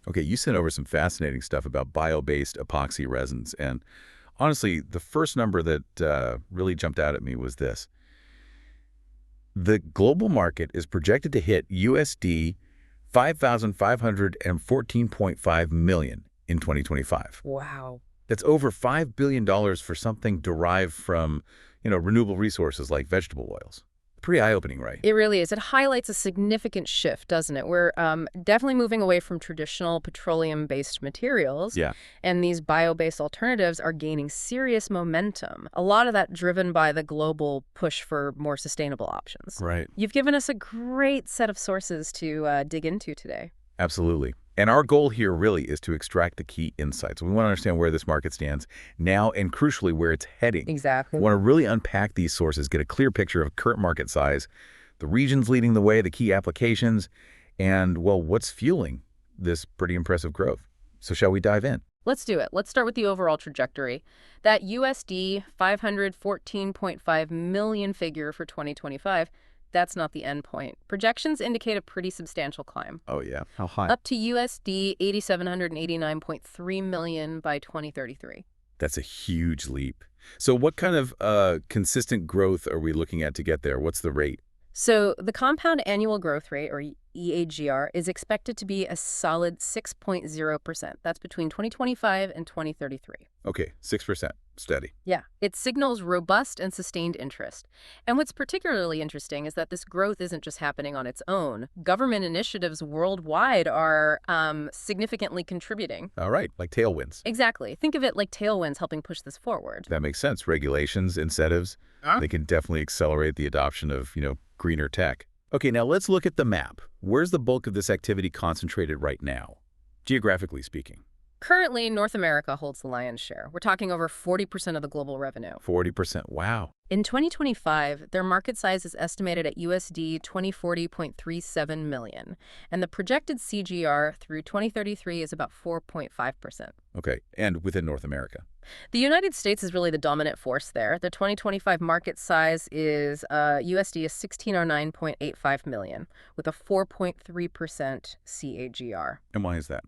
Okay, you sent over some fascinating stuff about bio-based epoxy resins, and honestly, the first number that really jumped out at me was this. The global market is projected to hit USD 5,514.5 million in 2025. Wow. That's over $5 billion for something derived from, renewable resources like vegetable oils. Pretty eye-opening, right? It really is. It highlights a significant shift, doesn't it? We're definitely moving away from traditional petroleum-based materials, Yeah, and these bio-based alternatives are gaining serious momentum. A lot of that driven by the global push for more sustainable options. right. You've given us a great set of sources to dig into today. Absolutely. And our goal here really is to extract the key insights. We want to understand where this market stands now and, crucially, where it's heading. Exactly. We want to really unpack these sources, get a clear picture of current market size, the regions leading the way, the key applications, and, well, what's fueling this pretty impressive growth. So shall we dive in? Let's do it. Let's start with the overall trajectory. That USD 514.5 million figure for 2025, that's not the end point. Projections indicate a pretty substantial climb, Oh, yeah. How high? up to USD 8,789.3 million by 2033. That's a huge leap. So what kind of consistent growth are we looking at to get there? What's the rate? So the compound annual growth rate, or EAGR, is expected to be a solid 6.0%. That's between 2025 and 2033. Okay, 6%. Steady. Yeah, it signals robust and sustained interest. And what's particularly interesting is that this growth isn't just happening on its own. Government initiatives worldwide are significantly contributing. All right, like tailwinds. Exactly. Think of it like tailwinds helping push this forward. That makes sense. Regulations, incentives, they can definitely accelerate the adoption of, greener tech. Okay, now let's look at the map. Where's the bulk of this activity concentrated right now, geographically speaking? Currently, North America holds the lion's share. We're talking over 40% of the global revenue. 40%. Wow. In 2025, their market size is estimated at USD 2040.37 million, and the projected CGR through 2033 is about 4.5%. Okay, and within North America? The United States is really the dominant force there. The 2025 market size is USD is 1609.85 million, with a 4.3% CAGR. And why is that?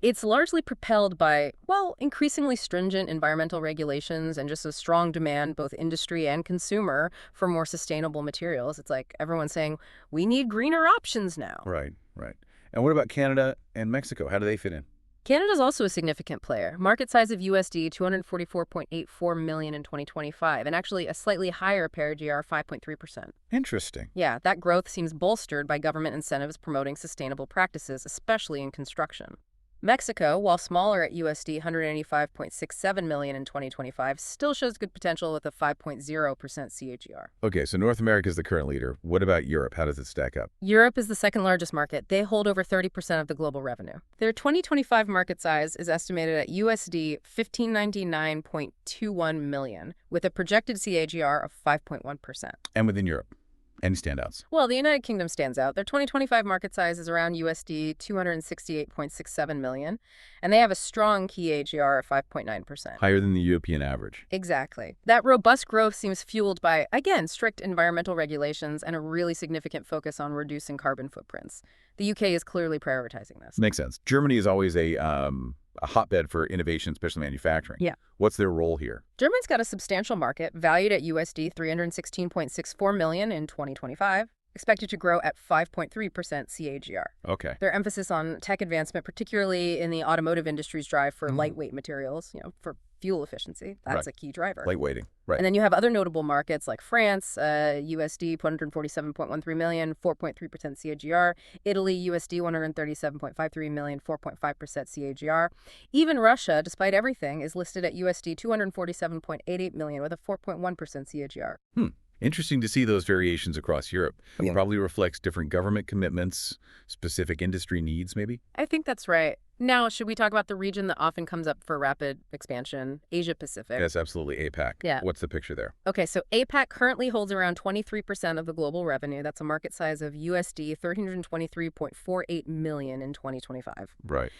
It's largely propelled by, well, increasingly stringent environmental regulations and just a strong demand, both industry and consumer, for more sustainable materials. It's like everyone's saying, we need greener options now. Right, right. And what about Canada and Mexico? How do they fit in? Canada's also a significant player. Market size of USD 244.84 million in 2025, and actually a slightly higher CAGR, 5.3%. Interesting. Yeah, that growth seems bolstered by government incentives promoting sustainable practices, especially in construction. Mexico, while smaller at USD 185.67 million in 2025, still shows good potential with a 5.0% CAGR. Okay, so North America is the current leader. What about Europe? How does it stack up? Europe is the second largest market. They hold over 30% of the global revenue. Their 2025 market size is estimated at USD 1599.21 million, with a projected CAGR of 5.1%. And within Europe? Any standouts? Well, the United Kingdom stands out. Their 2025 market size is around USD 268.67 million, and they have a strong CAGR of 5.9%. Higher than the European average. Exactly. That robust growth seems fueled by, again, strict environmental regulations and a really significant focus on reducing carbon footprints. The UK is clearly prioritizing this. Makes sense. Germany is always a hotbed for innovation, especially manufacturing. Yeah. What's their role here? Germany's got a substantial market, valued at USD 316.64 million in 2025, expected to grow at 5.3% CAGR. Okay. Their emphasis on tech advancement, particularly in the automotive industry's drive for lightweight materials, for fuel efficiency, that's a key driver. Lightweighting. Right. And then you have other notable markets like France, USD 147.13 million, 4.3% CAGR. Italy, USD 137.53 million, 4.5% CAGR. Even Russia, despite everything, is listed at USD 247.88 million with a 4.1% CAGR. Interesting to see those variations across Europe. It probably reflects different government commitments, specific industry needs, maybe? I think that's right. Now, should we talk about the region that often comes up for rapid expansion, Asia Pacific? Yes, absolutely. APAC. Yeah. What's the picture there? Okay, so APAC currently holds around 23% of the global revenue. That's a market size of USD 323.48 million in 2025. Right.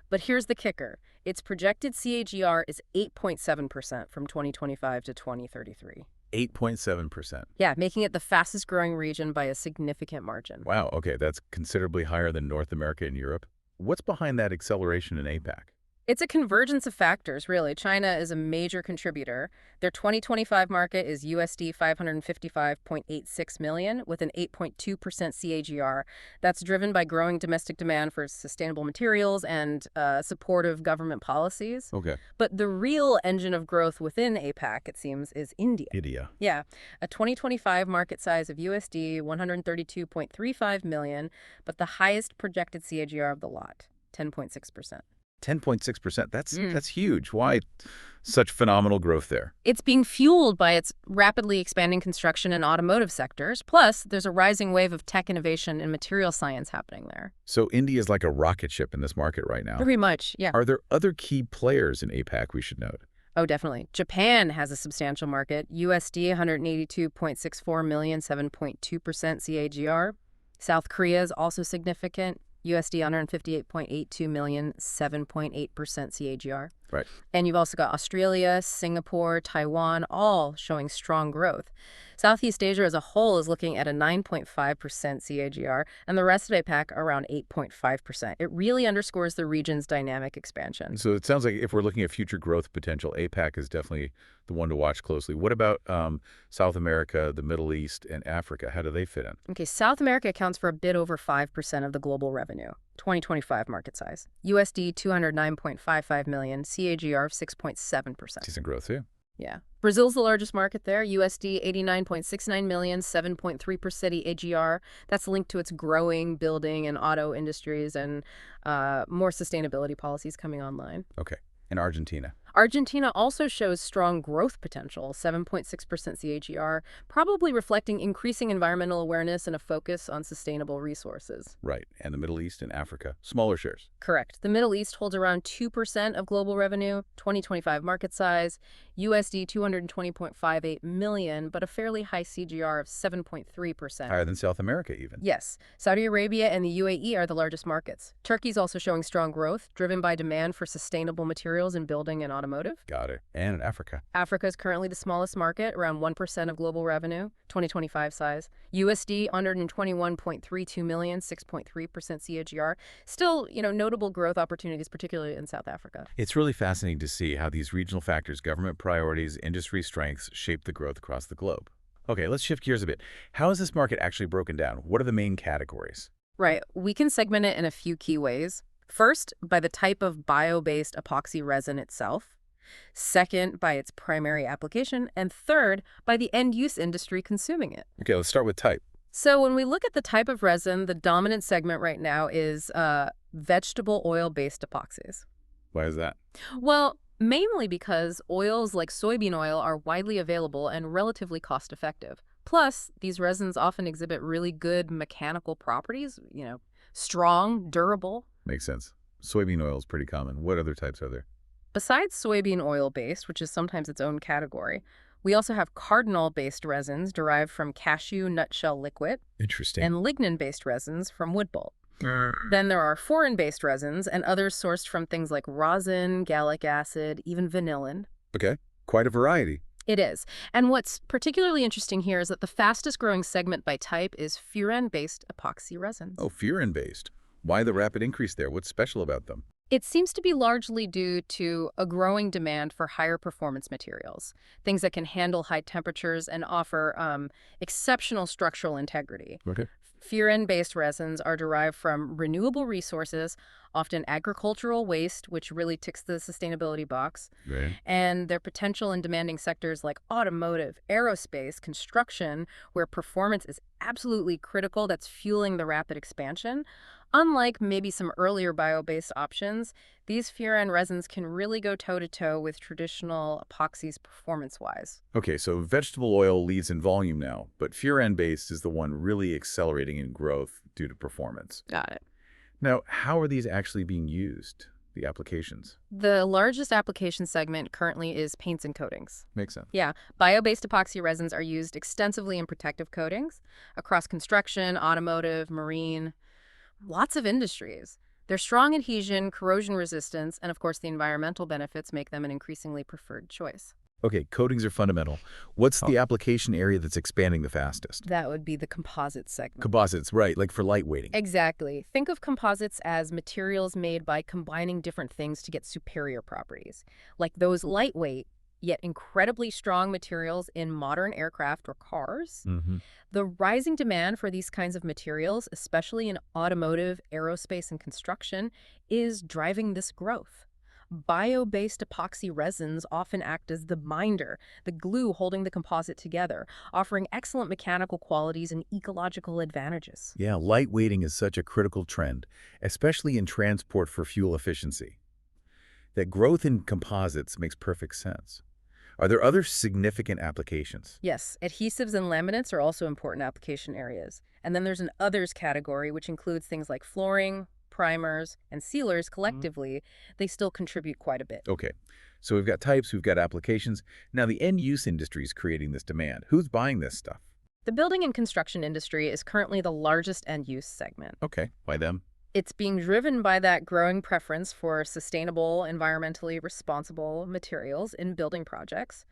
But here's the kicker. Its projected CAGR is 8.7% from 2025 to 2033. 8.7%. Yeah, making it the fastest growing region by a significant margin. Wow. Okay, that's considerably higher than North America and Europe. What's behind that acceleration in APAC? It's a convergence of factors, really. China is a major contributor. Their 2025 market is USD 555.86 million with an 8.2% CAGR. That's driven by growing domestic demand for sustainable materials and supportive government policies. Okay. But the real engine of growth within APAC, it seems, is India. India. Yeah, a 2025 market size of USD 132.35 million, but the highest projected CAGR of the lot, 10.6%. 10.6%. That's huge. Why such phenomenal growth there? It's being fueled by its rapidly expanding construction and automotive sectors. Plus, there's a rising wave of tech innovation and material science happening there. So India is like a rocket ship in this market right now. Very much, yeah. Are there other key players in APAC we should note? Oh, definitely. Japan has a substantial market, USD 182.64 million, 7.2% CAGR. South Korea is also significant, USD 158.82 million, 7.8% CAGR. Right. And you've also got Australia, Singapore, Taiwan, all showing strong growth. Southeast Asia as a whole is looking at a 9.5% CAGR, and the rest of APAC around 8.5%. It really underscores the region's dynamic expansion. So it sounds like if we're looking at future growth potential, APAC is definitely the one to watch closely. What about South America, the Middle East, and Africa? How do they fit in? Okay, South America accounts for a bit over 5% of the global revenue. 2025 market size. USD 209.55 million, CAGR of 6.7%. Decent growth, too. Yeah. Brazil's the largest market there, USD 89.69 million, 7.3% AGR. That's linked to its growing building and auto industries and more sustainability policies coming online. Okay. And Argentina? Argentina also shows strong growth potential, 7.6% CAGR, probably reflecting increasing environmental awareness and a focus on sustainable resources. Right. And the Middle East and Africa, smaller shares. Correct. The Middle East holds around 2% of global revenue, 2025 market size, USD 220.58 million, but a fairly high CGR of 7.3%. Higher than South America, even. Yes. Saudi Arabia and the UAE are the largest markets. Turkey's also showing strong growth, driven by demand for sustainable materials in building and automotive. Got it. And Africa. Africa is currently the smallest market, around 1% of global revenue, 2025 size. USD 121.32 million, 6.3% CAGR. Still, notable growth opportunities, particularly in South Africa. It's really fascinating to see how these regional factors, government priorities, industry strengths, shape the growth across the globe. Okay, let's shift gears a bit. How is this market actually broken down? What are the main categories? Right. We can segment it in a few key ways. First, by the type of bio-based epoxy resin itself. Second, by its primary application. And third, by the end-use industry consuming it. Okay, let's start with type. So when we look at the type of resin, the dominant segment right now is vegetable oil-based epoxies. Why is that? Well, mainly because oils like soybean oil are widely available and relatively cost-effective. Plus, these resins often exhibit really good mechanical properties, strong, durable. Makes sense. Soybean oil is pretty common. What other types are there? Besides soybean oil-based, which is sometimes its own category, we also have cardanol-based resins derived from cashew nutshell liquid. Interesting. And lignin-based resins from wood pulp. Then there are foreign-based resins and others sourced from things like rosin, gallic acid, even vanillin. Okay, quite a variety. It is. And what's particularly interesting here is that the fastest growing segment by type is furan-based epoxy resins. Oh, furan-based. Why the rapid increase there? What's special about them? It seems to be largely due to a growing demand for higher performance materials, things that can handle high temperatures and offer exceptional structural integrity. Okay. Furan-based resins are derived from renewable resources, often agricultural waste, which really ticks the sustainability box. Right. And their potential in demanding sectors like automotive, aerospace, construction, where performance is absolutely critical, that's fueling the rapid expansion. Unlike maybe some earlier bio-based options, these furan resins can really go toe-to-toe with traditional epoxies performance-wise. Okay, so vegetable oil leads in volume now, but furan-based is the one really accelerating in growth due to performance. Got it. Now, how are these actually being used, the applications? The largest application segment currently is paints and coatings. Makes sense. Yeah, bio-based epoxy resins are used extensively in protective coatings across construction, automotive, marine, lots of industries. Their strong adhesion, corrosion resistance, and of course the environmental benefits make them an increasingly preferred choice. Okay, coatings are fundamental. What's Oh, the application area that's expanding the fastest? That would be the composite segment. Composites, right, like for lightweighting. Exactly. Think of composites as materials made by combining different things to get superior properties, like those lightweight yet incredibly strong materials in modern aircraft or cars. Hmm. The rising demand for these kinds of materials, especially in automotive, aerospace, and construction, is driving this growth. Bio-based epoxy resins often act as the binder, the glue holding the composite together, offering excellent mechanical qualities and ecological advantages. Yeah, lightweighting is such a critical trend, especially in transport for fuel efficiency. That growth in composites makes perfect sense. Are there other significant applications? Yes, adhesives and laminates are also important application areas. And then there's an others category, which includes things like flooring, primers, and sealers collectively. They still contribute quite a bit. Okay, so we've got types, we've got applications. Now the end-use industry is creating this demand. Who's buying this stuff? The building and construction industry is currently the largest end-use segment. Okay, why them? It's being driven by that growing preference for sustainable, environmentally responsible materials in building projects.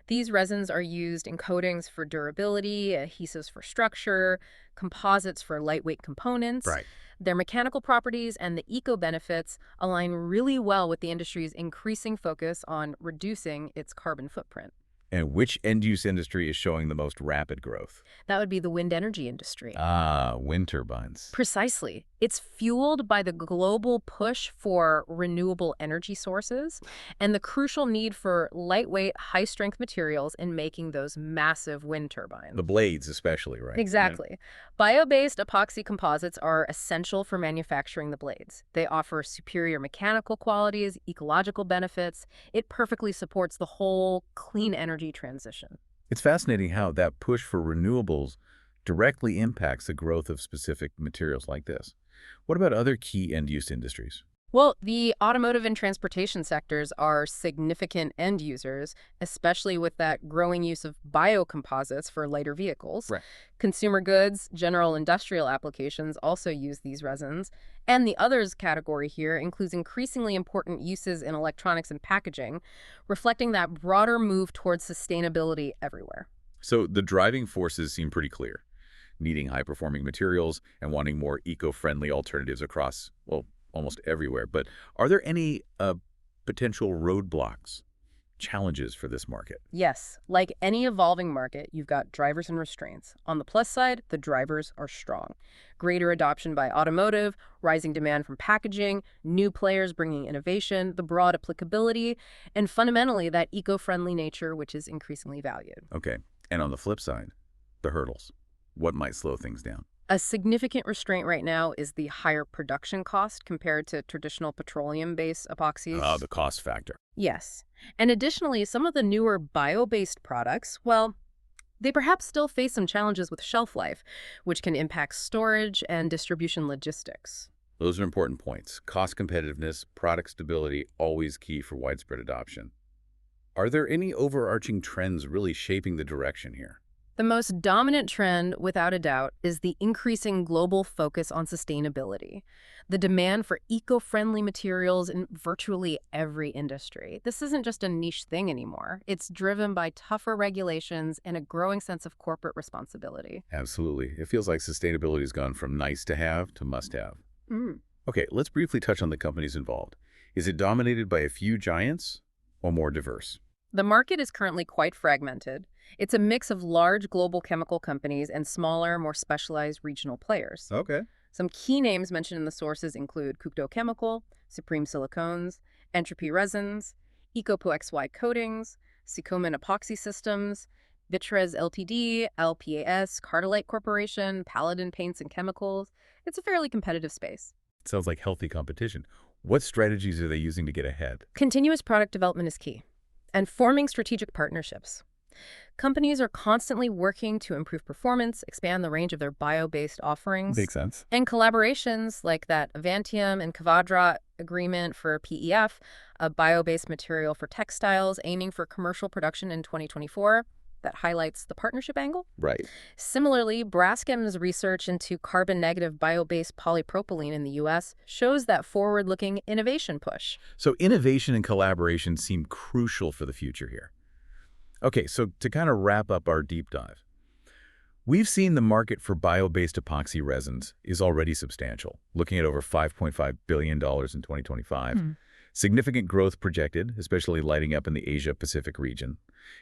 These resins are used in coatings for durability, adhesives for structure, composites for lightweight components. Right. Their mechanical properties and the eco-benefits align really well with the industry's increasing focus on reducing its carbon footprint. And which end-use industry is showing the most rapid growth? That would be the wind energy industry. Ah, wind turbines. Precisely. It's fueled by the global push for renewable energy sources and the crucial need for lightweight, high-strength materials in making those massive wind turbines. The blades especially, right? Exactly. Bio-based epoxy composites are essential for manufacturing the blades. They offer superior mechanical qualities, ecological benefits. It perfectly supports the whole clean energy transition. It's fascinating how that push for renewables directly impacts the growth of specific materials like this. What about other key end-use industries? Well, the automotive and transportation sectors are significant end users, especially with that growing use of biocomposites for lighter vehicles. Right. Consumer goods, general industrial applications also use these resins. And the others category here includes increasingly important uses in electronics and packaging, reflecting that broader move towards sustainability everywhere. So the driving forces seem pretty clear, needing high-performing materials and wanting more eco-friendly alternatives across, well, almost everywhere. But are there any potential roadblocks, challenges for this market? Yes, like any evolving market, you've got drivers and restraints. On the plus side, the drivers are strong. Greater adoption by automotive, rising demand from packaging, new players bringing innovation, the broad applicability, and fundamentally that eco-friendly nature, which is increasingly valued. Okay. And on the flip side, the hurdles. What might slow things down? A significant restraint right now is the higher production cost compared to traditional petroleum-based epoxies. The cost factor. Yes. And additionally, some of the newer bio-based products, well, they perhaps still face some challenges with shelf life, which can impact storage and distribution logistics. Those are important points. Cost competitiveness, product stability, always key for widespread adoption. Are there any overarching trends really shaping the direction here? The most dominant trend, without a doubt, is the increasing global focus on sustainability. The demand for eco-friendly materials in virtually every industry. This isn't just a niche thing anymore. It's driven by tougher regulations and a growing sense of corporate responsibility. Absolutely. It feels like sustainability has gone from nice to have to must have. Mm. Okay, let's briefly touch on the companies involved. Is it dominated by a few giants or more diverse? The market is currently quite fragmented. It's a mix of large global chemical companies and smaller, more specialized regional players. Okay. Some key names mentioned in the sources include Kukdo Chemical, Supreme Silicones, Entropy Resins, Ecopo XY Coatings, Secoman Epoxy Systems, Vitrez Ltd, LPAS, Cardolite Corporation, Paladin Paints and Chemicals. It's a fairly competitive space. Sounds like healthy competition. What strategies are they using to get ahead? Continuous product development is key, and forming strategic partnerships. Companies are constantly working to improve performance, expand the range of their bio-based offerings. Makes sense. And collaborations like that Avantium and Cavadra agreement for PEF, a bio-based material for textiles aiming for commercial production in 2024, that highlights the partnership angle. Right. Similarly, Braskem's research into carbon-negative bio-based polypropylene in the U.S. shows that forward-looking innovation push. So innovation and collaboration seem crucial for the future here. Okay, so to kind of wrap up our deep dive, we've seen the market for bio-based epoxy resins is already substantial, looking at over $5.5 billion in 2025. Hmm. Significant growth projected, especially lighting up in the Asia-Pacific region.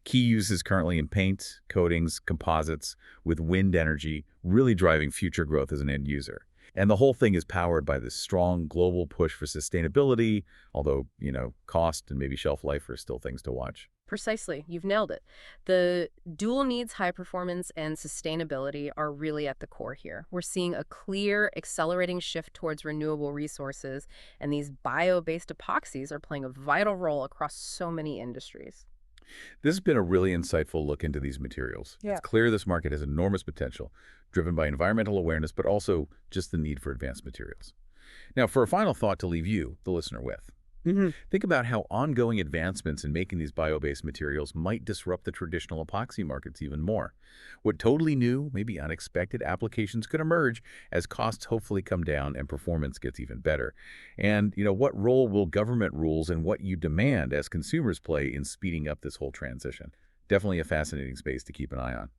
Key uses currently in paint, coatings, composites, with wind energy really driving future growth as an end user. And the whole thing is powered by this strong global push for sustainability, although, cost and maybe shelf life are still things to watch. Precisely. You've nailed it. The dual needs, high performance, and sustainability are really at the core here. We're seeing a clear, accelerating shift towards renewable resources, and these bio-based epoxies are playing a vital role across so many industries. This has been a really insightful look into these materials. It's Yeah. clear this market has enormous potential, driven by environmental awareness, but also just the need for advanced materials. Now, for a final thought to leave you, the listener, with. Hmm. Think about how ongoing advancements in making these bio-based materials might disrupt the traditional epoxy markets even more. What totally new, maybe unexpected applications could emerge as costs hopefully come down and performance gets even better. And, what role will government rules and what you demand as consumers play in speeding up this whole transition? Definitely a fascinating space to keep an eye on.